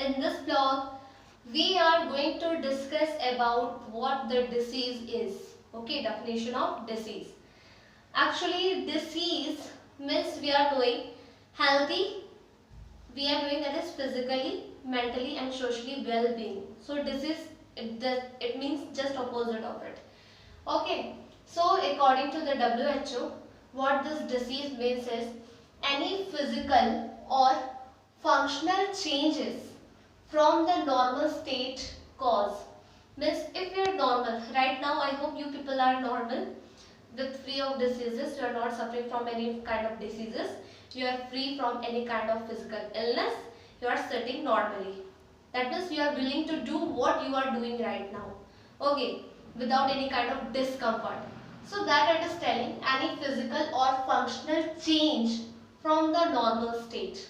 In this blog, we are going to discuss about what the disease is. Okay, definition of disease. Actually, disease means we are doing healthy. We are doing that is physically, mentally, and socially well-being. So disease it means just opposite of it. Okay. So according to the WHO, what this disease means is any physical or functional changes from the normal state cause. Means if you are normal, right now I hope you people are normal with free of diseases, you are not suffering from any kind of diseases, you are free from any kind of physical illness, you are sitting normally. That means you are willing to do what you are doing right now. Okay, without any kind of discomfort. So that it is telling any physical or functional change from the normal state.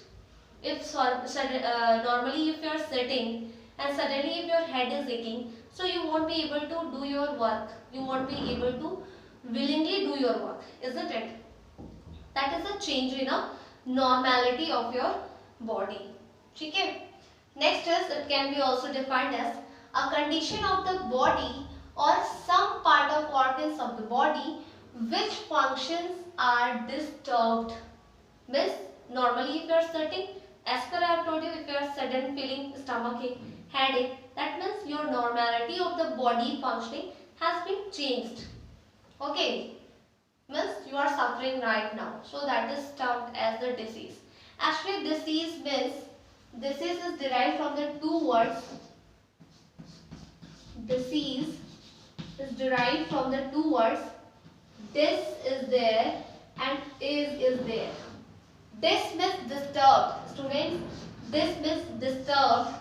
If normally if you are sitting and suddenly if your head is aching, so you won't be able to do your work, you won't be able to willingly do your work, isn't it? That is a change in a normality of your body. Okay. Next is, it can be also defined as a condition of the body or some part of organs of the body which functions are disturbed. Means normally if you are sitting, as per I have told you, if you are sudden feeling stomach ache, headache, that means your normality of the body functioning has been changed. Okay, means you are suffering right now. So that is termed as the disease. Actually, disease means, disease is derived from the two words. Disease is derived from the two words. Dis is there and is there. Dis means disturbed. Students, this means disturbed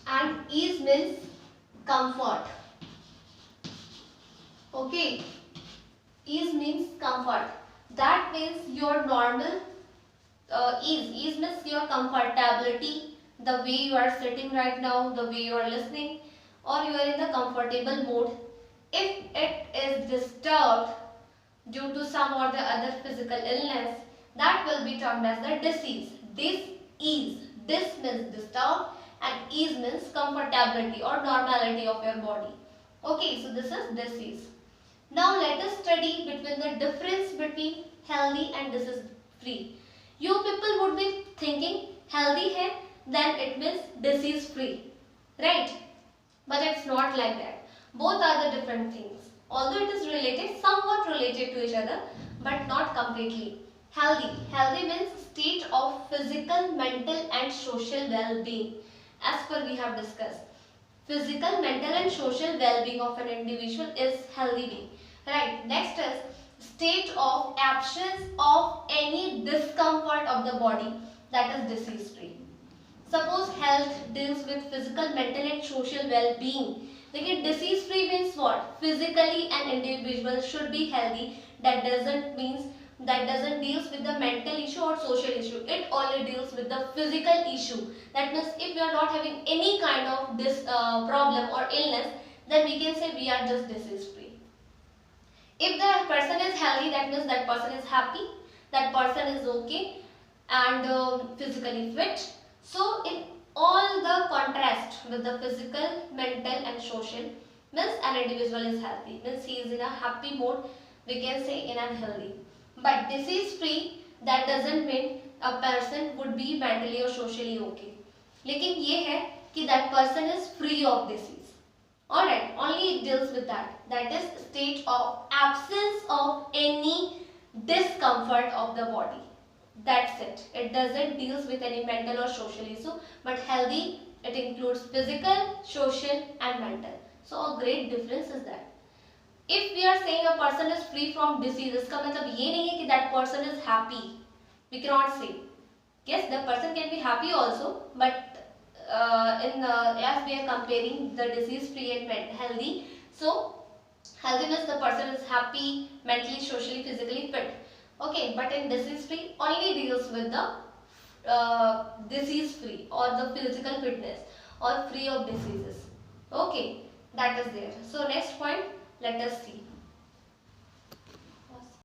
and ease means comfort. Okay, ease means comfort. That means your normal ease means your comfortability, the way you are sitting right now, the way you are listening, or you are in the comfortable mode. If it is disturbed due to some or the other physical illness, that will be termed as the disease. Dis-ease. Dis means disturbed and ease means comfortability or normality of your body. Okay, so this is disease. Now let us study between the difference between healthy and disease free. You people would be thinking healthy hai, then it means disease free, right? But it's not like that. Both are the different things. Although it is related, somewhat related to each other, but not completely. Healthy. Healthy means state of physical, mental and social well-being, as per we have discussed. Physical, mental and social well-being of an individual is healthy being. Right. Next is state of absence of any discomfort of the body, that is disease free. Suppose health deals with physical, mental and social well-being. Like disease free means what? Physically an individual should be healthy. That doesn't deals with the mental issue or social issue. It only deals with the physical issue. That means if we are not having any kind of this problem or illness, then we can say we are just disease free. If the person is healthy, that means that person is happy, that person is okay and physically fit. So in all the contrast with the physical, mental and social, means an individual is healthy, means he is in a happy mode, we can say in unhealthy. But disease free, that doesn't mean a person would be mentally or socially okay. लेकिन ये है कि that person is free of disease. Alright, only it deals with that. That is state of absence of any discomfort of the body. That's it. It doesn't deals with any mental or social issue. But healthy, it includes physical, social and mental. So a great difference is that. If we are saying a person is free from disease, इसका मतलब ये नहीं है कि that person is happy. We cannot say. Yes, the person can be happy also, but as we are comparing the disease free and healthy, so healthiness the person is happy, mentally, socially, physically fit. Okay, but in disease free only deals with the disease free or the physical fitness or free of diseases. Okay, that is there. So next point, let us see.